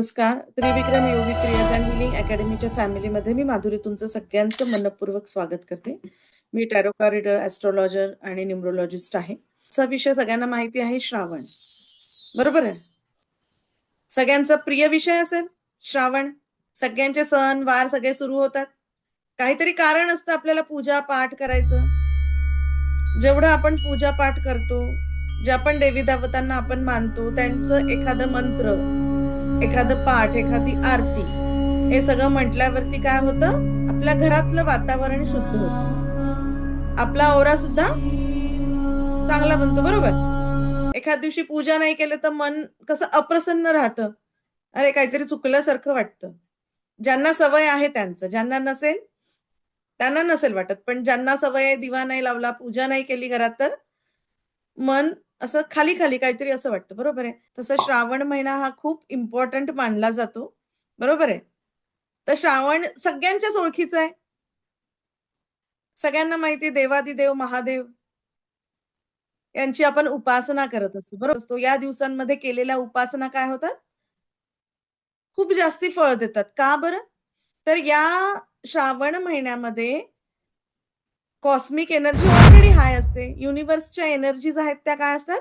नमस्कार. त्रिविक्रम योगिक क्रियाज and healing अकॅडमीच्या फॅमिलीमध्ये मी माधुरी तुमचं सगळ्यांचं मनःपूर्वक स्वागत करते. मी टॅरो कार्ड रीडर, ॲस्ट्रोलॉजर आणि न्यूमरोलॉजिस्ट आहे. चा विषय सगळ्यांना माहिती आहे श्रावण. बरोबर आहे? सगळ्यांचा प्रिय विषय असेल श्रावण. सगळ्यांचे सण, वार सगळे सुरू होतात. काहीतरी कारण असतं आपल्याला पूजा पाठ करायचं. जेवढं आपण पूजा पाठ करतो, जे आपण देवी देवतांना आपण मानतो, त्यांचं एखादं मंत्र, एखादं पाठ, एखादी आरती हे सगळं म्हटल्यावरती काय होतं? आपल्या घरातलं वातावरण शुद्ध होतं. आपला औरा सुद्धा चांगला बनतो, बरोबर? एखाद दिवशी पूजा नाही केलं तर मन कसं अप्रसन्न राहतं. अरे काहीतरी चुकल्यासारखं वाटतं. ज्यांना सवय आहे त्यांचं, ज्यांना नसेल त्यांना नसेल वाटत. पण ज्यांना सवय आहे, दिवा नाही लावला, पूजा नाही केली घरात, तर मन असं खाली-खाली काहीतरी असं वाटतं, बरोबर आहे. तसं श्रावण महिना हा खूप इम्पोर्टंट मानला जातो, बरोबर आहे. तर श्रावण सगळ्यांच्याच ओळखीचा आहे. सगळ्यांना माहिती आहे देवादिदेव महादेव यांची आपण उपासना करत असतो, बरोबर असतो. या दिवसांमध्ये केलेल्या उपासना काय होतात? खूप जास्ती फळ देतात. का बरं? तर या श्रावण महिन्यामध्ये कॉस्मिक एनर्जी ऑलरेडी हाय असते. युनिव्हर्सच्या एनर्जीज आहेत त्या काय असतात?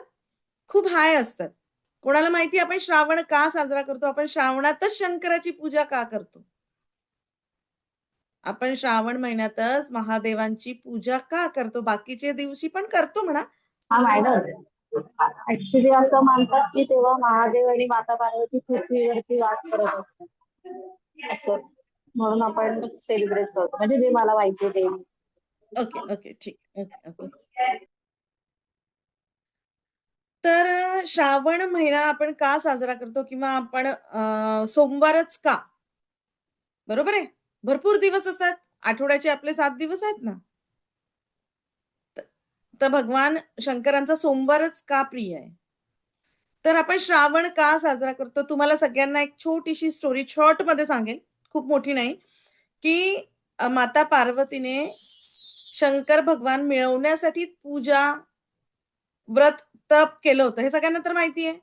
खूप हाय असतात. कोणाला माहिती आहे आपण श्रावण का साजरा करतो? आपण श्रावणातच शंकराची पूजा का करतो? आपण श्रावण महिन्यातच महादेवांची पूजा का करतो? बाकीच्या दिवशी पण करतो म्हणा. हा मॅडम, ऍक्च्युली असं मानतात की तेव्हा महादेव आणि माता पार्वती पृथ्वीवरती वास करत असतात असं, म्हणून आपण सेलिब्रेट करतो. म्हणजे जे मला माहिती आहे ते. Okay, okay. ठीक. Okay, okay. तर श्रावण महिना आपण का साजरा करतो किंवा आपण सोमवारच का? बरोबर आहे? भरपूर दिवस असतात. आठवड्याचे आपले 7 दिवस आहेत ना. तर भगवान शंकरांचा सोमवारच का प्रिय आहे? तर आपण श्रावण का साजरा करतो? तुम्हाला सगळ्यांना एक छोटीशी स्टोरी शॉर्टमध्ये सांगेन, खूप मोठी नाही, की माता पार्वतीने शंकर भगवान मिळवण्यासाठी पूजा, व्रत, तप केलं होतं. हे सगळ्यांना तर माहिती आहे.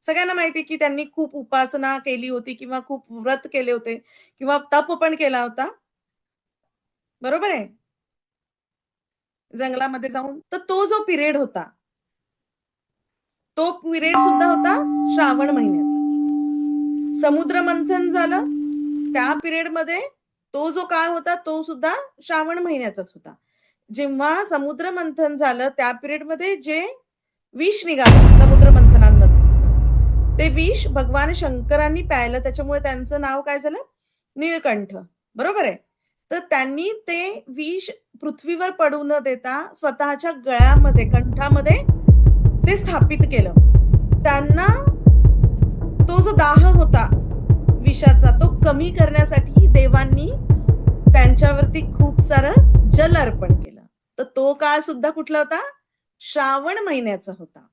सगळ्यांना माहिती आहे, की त्यांनी खूप उपासना केली होती किंवा खूप व्रत केले होते किंवा तप पण केला होता. बरोबर आहे? जंगलामध्ये जाऊन. तर तो जो पिरियड होता, तो पिरियड सुद्धा होता श्रावण महिन्याचा. समुद्र मंथन झालं, त्या पिरियडमध्ये तो जो काळ होता, तो सुद्धा श्रावण महिन्याचाच होता. जेव्हा समुद्र मंथन झालं, त्या पिरियडमध्ये जे विष निघालं समुद्र मंथनांमधनं, ते विष भगवान शंकरांनी प्यायलं. त्याच्यामुळे त्यांचं नाव काय झालं? नीळकंठ. बरोबर आहे? तर त्यांनी ते विष पृथ्वीवर पडू न देता स्वतःच्या गळ्यामध्ये, कंठामध्ये ते स्थापित केलं. त्यांना तो जो दाह होता विषाचा, तो कमी करण्यासाठी देवांनी त्यांच्यावरती खूप सारं जल अर्पण केलं. तर तो काळ सुद्धा कुठला होता? श्रावण महिन्याचा होता.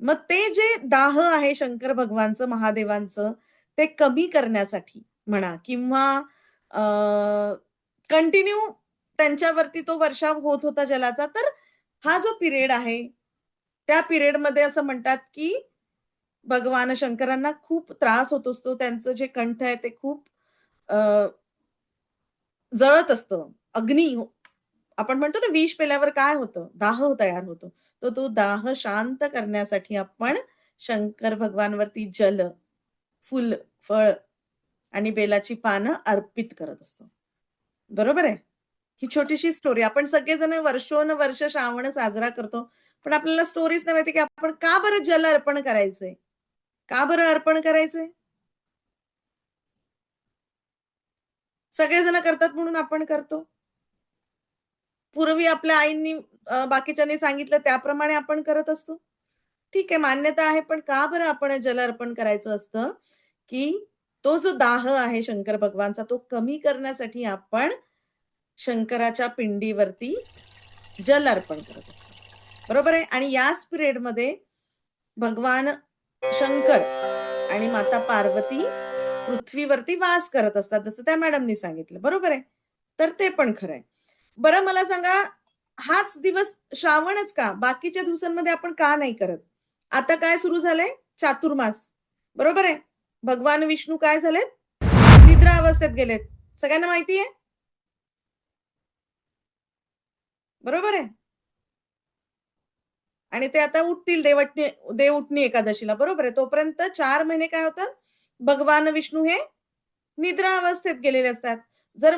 मग ते जे दाह आहे शंकर भगवानचं, महादेवांचं, ते कमी करण्यासाठी म्हणा किंवा कंटिन्यू त्यांच्यावरती तो वर्षाव होत होता जलाचा. तर हा जो पिरियड आहे, त्या पिरियडमध्ये असं म्हणतात, की भगवान शंकरांना खूप त्रास होत असतो. त्यांचं जे कंठ आहे ते खूप अ, जळत असतं. आपण म्हणतो ना विष पेल्यावर काय होतं? दाह तयार होतो. तर तो दाह शांत करण्यासाठी आपण शंकर भगवानवरती जल, फुल, फळ आणि बेलाची पानं अर्पित करत असतो. बरोबर आहे? ही छोटीशी स्टोरी. आपण सगळेजण वर्षोनवर्ष श्रावण साजरा करतो. पण आपल्याला स्टोरीच नाही माहिती, की आपण का बरं जल अर्पण करायचंय? का बरं अर्पण करायचंय? सगळेजण करतात म्हणून आपण करतो. पूर्वी आपल्या आईंनी बाकीच्यांनी सांगितलं त्याप्रमाणे आपण करत असतो. ठीक आहे, मान्यता आहे. पण का बरं आपण जल अर्पण करायचं असतं? की तो जो दाह आहे शंकर भगवानचा, तो कमी करण्यासाठी आपण शंकराच्या पिंडीवरती जल अर्पण करत असतो. बरोबर आहे? आणि याच पिरियडमध्ये भगवान शंकर आणि माता पार्वती पृथ्वीवरती वास करत असतात, जसं त्या मॅडमनी सांगितलं. बरोबर आहे? तर ते पण खरं आहे. बरं मला सांगा, हाच दिवस श्रावणच का? बाकीच्या दिवसांमध्ये आपण का नाही करत? आता काय सुरू झालंय? चातुर्मास. बरोबर आहे? भगवान विष्णू काय झालेत? निद्रा अवस्थेत गेलेत. सगळ्यांना माहिती आहे? बरोबर आहे? आणि ते आता उठतील देवउठणी एकादशीला. बरोबर आहे. तोपर्यंत 4 महिने काय होतात? भगवान विष्णू हे निद्रा अवस्थेत गेलेले असतात. जर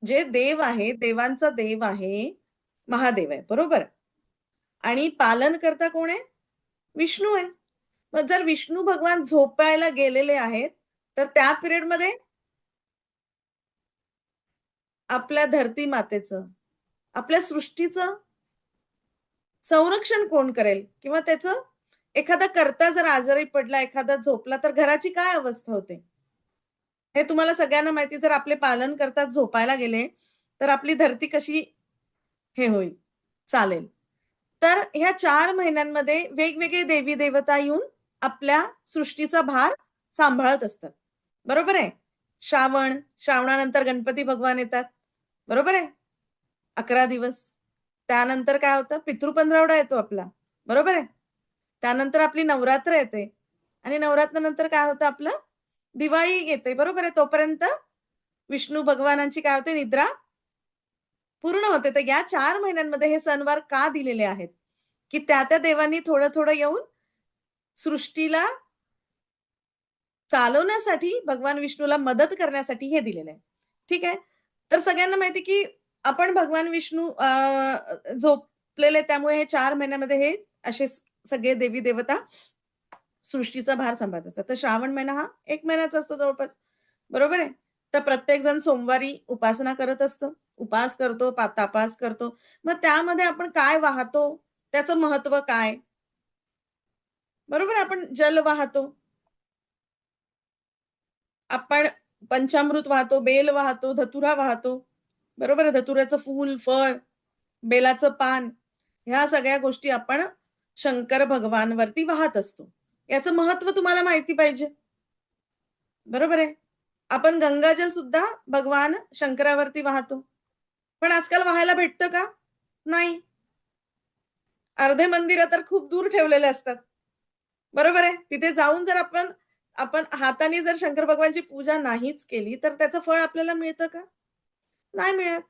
जे देव आहे, देवांचा देव आहे, महादेव आहे. बरोबर? आणि पालनकर्ता कोण आहे? विष्णू आहे. मग जर विष्णू भगवान झोपायला गेलेले आहेत, तर त्या पिरियडमध्ये आपल्या धरती मातेचं, आपल्या सृष्टीचं संरक्षण कोण करेल? किंवा त्याचं एखादा कर्ता जर आजारी पडला, एखादा झोपला, तर घराची काय अवस्था होते? हे तुम्हाला सगळ्यांना माहिती. जर आपले पालनकर्ता झोपायला गेले, तर आपली धरती कशी हे होईल, चालेल. तर ह्या 4 महिन्यांमध्ये वेगवेगळे देवी-देवता येऊन आपल्या सृष्टीचा भार सांभाळत असतात. बरोबर आहे? श्रावणानंतर गणपती भगवान येतात. बरोबर आहे? 11 दिवस. त्यानंतर काय होतं? पितृपंधरवडा येतो आपला. बरोबर आहे? त्यानंतर आपली नवरात्र येते आणि नवरात्रनंतर काय होतं आपलं? दिवाळी येते. बरोबर आहे? तोपर्यंत विष्णू भगवानांची काय होते? निद्रा पूर्ण होते. तर या 4 महिन्यांमध्ये हे सणवार का दिलेले आहेत? की त्या देवांनी थोडं-थोडं येऊन सृष्टीला चालवण्यासाठी, भगवान विष्णूला मदत करण्यासाठी हे दिलेलं आहे. ठीक आहे. तर सगळ्यांना माहिती की आपण भगवान विष्णू झोपलेले, त्यामुळे हे 4 महिन्यामध्ये हे असे सगळे देवी-देवता सृष्टीचा भार सांभाळत असतात. तर श्रावण महिना हा 1 महिन्याचा असतो जवळपास. बरोबर आहे? तर प्रत्येक जण सोमवारी उपासना करत असतो. उपास करतो, तापास करतो. मग त्यामध्ये आपण काय वाहतो? त्याचं महत्त्व काय? बरोबर आहे? आपण जल वाहतो. आपण पंचामृत वाहतो, बेल वाहतो, धतुरा वाहतो. बरोबर आहे. धतुऱ्याचं फूल, फळ, बेलाचं पान, ह्या सगळ्या गोष्टी आपण शंकर भगवानवरती वाहत असतो. याचं महत्त्व तुम्हाला माहिती पाहिजे. बरोबर आहे. आपण गंगाजल सुद्धा भगवान शंकरावरती वाहतो. पण आजकाल वाहायला भेटतं का? नाही. अर्धे मंदिरं तर खूप दूर ठेवलेले असतात. बरोबर आहे. तिथे जाऊन जर आपण आपण हाताने जर शंकर भगवानची पूजा नाहीच केली, तर त्याचं फळ आपल्याला मिळतं का? नाही मिळत.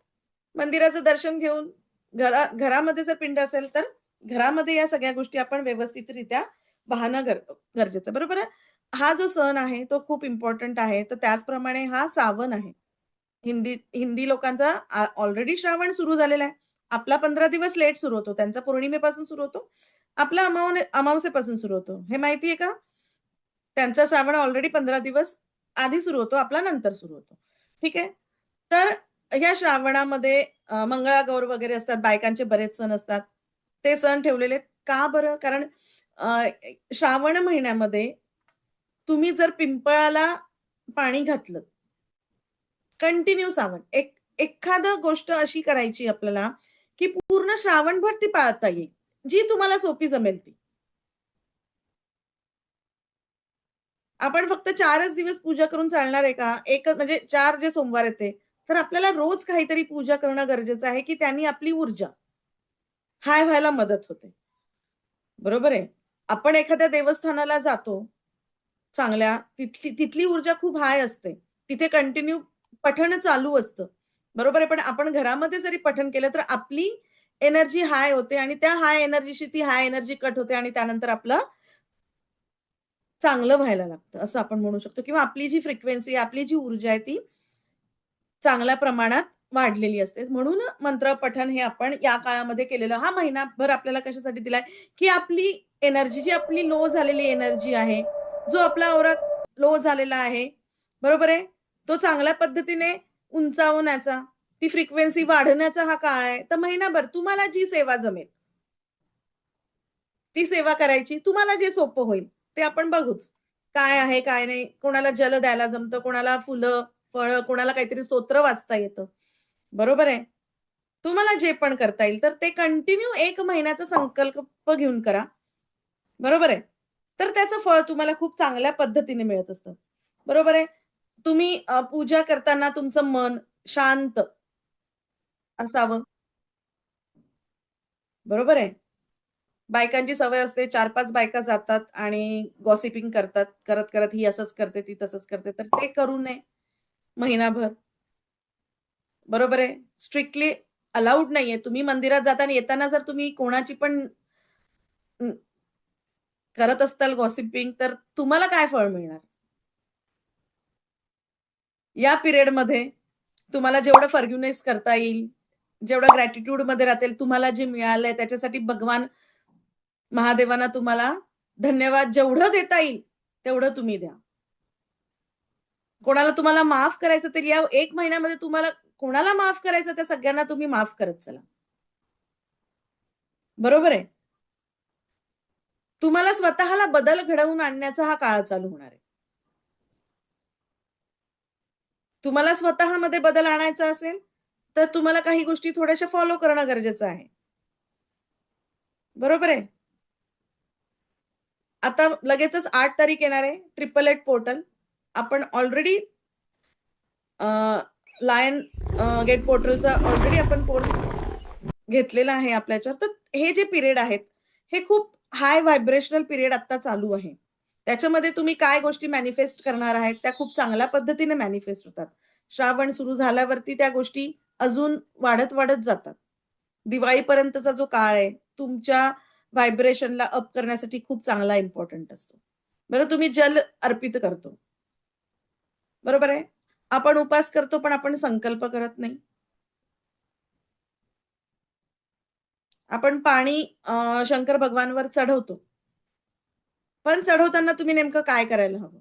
मंदिराचं दर्शन घेऊन घरामध्ये जर पिंड असेल, तर घरामध्ये या सगळ्या गोष्टी आपण व्यवस्थितरित्या पाहणं गरजेचं. बरोबर आहे. हा जो सण आहे, तो खूप इम्पोर्टंट आहे. तर त्याचप्रमाणे हा सावन आहे. हिंदी लोकांचा ऑलरेडी श्रावण सुरू झालेला आहे. आपला 15 दिवस लेट सुरू होतो. त्यांचा पौर्णिमेपासून सुरू होतो. आपला अमावास्येपासून सुरू होतो. हे माहिती आहे का? त्यांचा श्रावण ऑलरेडी 15 दिवस आधी सुरू होतो. आपला नंतर सुरू होतो. ठीक आहे. तर ह्या श्रावणामध्ये मंगळागौर वगैरे असतात. बायकांचे बरेच सण असतात. ते सण ठेवलेले आहेत. का बरं? कारण अ, श्रावण महिन्यामध्ये तुम्ही जर पिंपळाला पाणी घातलं, कंटिन्यू सावन. एखादं गोष्ट अशी करायची आपल्याला, की पूर्ण श्रावणभर ती पाळता येईल. जी तुम्हाला सोपी जमेल ती. आपण फक्त 4च दिवस पूजा करून चालणार आहे का? म्हणजे 4 जे सोमवार आहेत ते. तर आपल्याला रोज काहीतरी पूजा करणं गरजेचं आहे, की त्यांनी आपली ऊर्जा हाय व्हायला मदत होते. बरोबर आहे. आपण एखाद्या देवस्थानाला जातो, चांगल्या तिथली तिथली ऊर्जा खूप हाय असते. तिथे कंटिन्यू पठण चालू असतं. बरोबर आहे. पण आपण घरामध्ये जरी पठण केलं, तर आपली एनर्जी हाय होते आणि त्या हाय एनर्जीशी ती हाय एनर्जी कट होते आणि त्यानंतर आपलं चांगलं व्हायला लागतं, असं आपण म्हणू शकतो. किंवा आपली जी फ्रिक्वेन्सी, आपली जी ऊर्जा आहे ती चांगल्या प्रमाणात वाढलेली असते. म्हणून मंत्र पठण हे आपण या काळामध्ये केलेलं. हा महिनाभर आपल्याला कशासाठी दिलाय, की आपली एनर्जी, जी आपली लो झालेली एनर्जी आहे, जो आपला औरा लो झालेला आहे, बरोबर आहे? तो चांगल्या पद्धतीने उंचावण्याचा, ती फ्रिक्वेन्सी वाढवण्याचा हा काळ आहे. तर महिनाभर तुम्हाला जी सेवा जमेल, ती सेवा करायची. तुम्हाला जे सोपं होईल ते आपण बघूच. काय आहे, काय नाही. कोणाला जल द्यायला जमतं, कोणाला फुलं, फळं, कोणाला काहीतरी स्तोत्र वाचता येतं. बरोबर आहे. तुम्हाला जे पण करता येईल, तर ते कंटिन्यू 1 महिन्याचा संकल्प घेऊन करा. बरोबर आहे. तर त्याचं फळ तुम्हाला खूप चांगल्या पद्धतीने मिळत असतं. बरोबर आहे. तुम्ही पूजा करताना तुमचं मन शांत असावं. बरोबर आहे. बायकांची सवय असते 4-5 बायका जातात आणि गॉसिपिंग करतात. करत, करत ही असंच करते, ती तसंच करते. तर ते करू नये महिनाभर. बरोबर आहे. स्ट्रिक्टली अलाउड नाहीये. तुम्ही मंदिरात जाताना येताना जर तुम्ही कोणाची पण करत असताल गॉसिपिंग तर तुम्हाला काय फळ मिळणार? या पिरियडमध्ये तुम्हाला जेवढं फॉरगिव्हनेस करता येईल, जेवढं ग्रॅटिट्यूडमध्ये राहतील, तुम्हाला जे मिळालंय त्याच्यासाठी भगवान महादेवांना तुम्हाला धन्यवाद जेवढं देता येईल, तेवढं तुम्ही द्या. कोणाला तुम्हाला माफ करायचं तर या 1 महिन्यामध्ये तुम्हाला कोणाला माफ करायचं त्या सगळ्यांना तुम्ही माफ करत चला. बरोबर आहे? तुम्हाला स्वतःला बदल घडवून आणण्याचा हा काळ चालू होणार आहे. तुम्हाला स्वतःमध्ये बदल आणायचा असेल, तर तुम्हाला काही गोष्टी थोड्याशा फॉलो करणं गरजेचं आहे. बरोबर आहे? आता लगेचच 8 तारीख येणार आहे, 888 पोर्टल. आपण ऑलरेडी लायन गेट पोर्टलचा ऑलरेडी आपण कोर्स घेतलेला आहे आपल्या ह्याच्यावर. तर हे जे पिरियड आहेत, हे खूप हाय व्हायब्रेशनल पिरियड आता चालू आहे. त्याच्यामध्ये तुम्ही काय गोष्टी मॅनिफेस्ट करणार आहेत, त्या खूप चांगल्या पद्धतीने मॅनिफेस्ट होतात. श्रावण सुरू झाल्यावरती त्या गोष्टी अजून वाढत जातात. दिवाळीपर्यंतचा जो काळ आहे, तुमच्या व्हायब्रेशनला अप करण्यासाठी खूप चांगला इम्पॉर्टंट असतो. बरं तुम्ही जल अर्पित करतो. बरोबर आहे? आपण उपास करतो, पण आपण संकल्प करत नाही. आपण पाणी शंकर भगवानवर चढवतो. पण चढवताना तुम्ही नेमकं काय करायला हवं?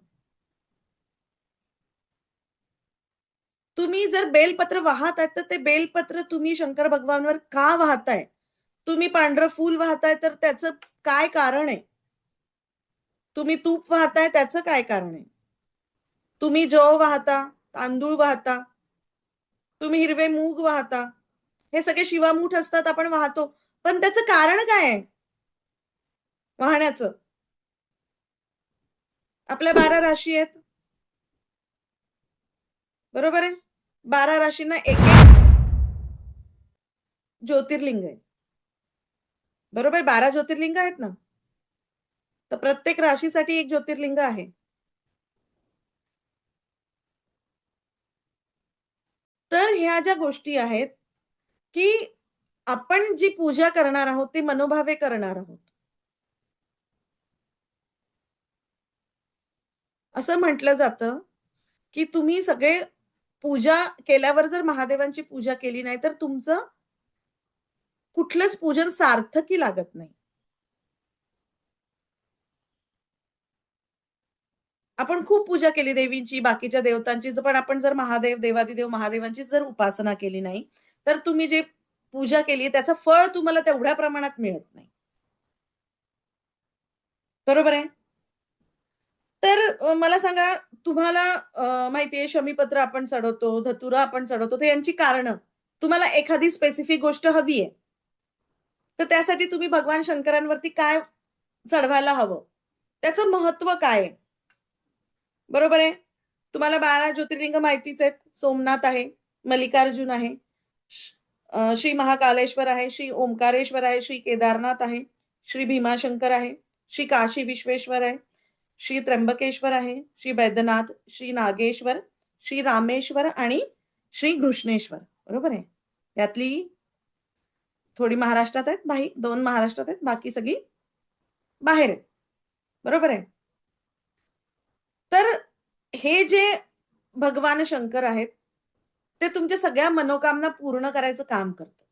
तुम्ही जर बेलपत्र वाहताय, तर ते बेलपत्र तुम्ही शंकर भगवानवर का वाहताय? तुम्ही पांढरं फूल वाहताय, तर त्याचं काय कारण आहे? तुम्ही तूप वाहताय, त्याचं काय कारण आहे? तुम्ही जव वाहता, तांदूळ वाहता, तुम्ही हिरवे मूग वाहता. हे सगळे शिवामूठ असतात, आपण वाहतो. पण त्याचं कारण काय आहे वाहण्याचं? आपल्या 12 राशी आहेत. बरोबर आहे? 12 राशींना एक-एक ज्योतिर्लिंग आहे. बरोबर 12 ज्योतिर्लिंग आहेत ना? तर प्रत्येक राशीसाठी एक ज्योतिर्लिंग आहे. तर ह्या ज्या गोष्टी आहेत, की आपण जी पूजा करणार आहोत, ती मनोभावे करणार आहोत. असं म्हटलं जातं, की तुम्ही सगळे पूजा केल्यावर जर महादेवांची पूजा केली नाही, तर तुमचं कुठलंच पूजन सार्थकी लागत नाही. आपण खूप पूजा केली देवींची, बाकीच्या देवतांची, पण आपण जर महादेव, देवादिदेव महादेवांची जर उपासना केली नाही, तर तुम्ही जे पूजा केली त्याचं फळ तुम्हाला तेवढ्या प्रमाणात मिळत नाही. बरोबर आहे? तर मला सांगा तुम्हाला माहिती आहे शमीपत्र आपण चढवतो, धतुरा आपण चढवतो, तर यांची कारणं. तुम्हाला एखादी स्पेसिफिक गोष्ट हवी आहे. तर त्यासाठी तुम्ही भगवान शंकरांवरती काय चढवायला हवं? त्याचं महत्व काय आहे? बरोबर आहे? तुम्हाला 12 ज्योतिर्लिंग माहितीच आहेत. सोमनाथ आहे, मल्लिकार्जुन आहे, श्री महाकालेश्वर आहे, श्री ओंकारेश्वर आहे, श्री केदारनाथ आहे, श्री भीमाशंकर आहे, श्री काशी विश्वेश्वर आहे, श्री त्र्यंबकेश्वर आहे, श्री वैद्यनाथ, श्री नागेश्वर, श्री रामेश्वर आणि श्री घृष्णेश्वर. बरोबर आहे? यातली थोडी महाराष्ट्रात आहेत, 2 महाराष्ट्रात आहेत, बाकी सगळी बाहेर आहेत. बरोबर आहे? तर हे जे भगवान शंकर आहेत, ते तुमच्या सगळ्या मनोकामना पूर्ण करायचं काम करतात.